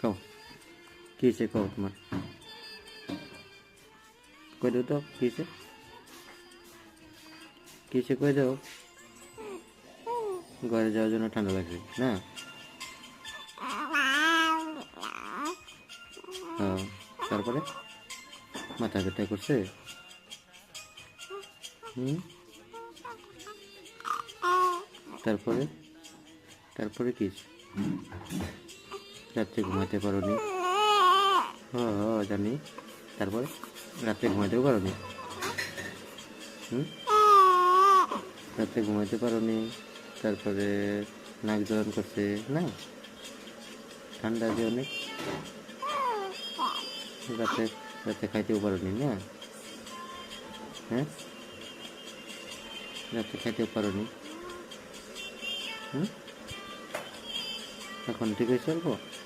কও কী হয়েছে, কও তোমার, কই দাও তো কী হয়েছে, কী হয়েছে কই দাও। ঘরে যাওয়ার জন্য ঠান্ডা লাগছে না? হ্যাঁ, তারপরে মাথা ব্যথা করছে। হুম, তারপরে তারপরে কি রাত্রে ঘুমাতে পারো নি? হ্যাঁ হ্যাঁ জানি। তারপরে রাত্রে ঘুমাতেও পারো নি? হুম, রাত্রে ঘুমাইতে পারো নি, তারপরে নাক জ্বলন করছে না? ঠান্ডা যে অনেক, রাতে রাতে খাইতেও পারো নি না? হ্যাঁ, রাতে খাইতেও পারো নি। হুম, এখন ঠিক হয়েছে অল্প?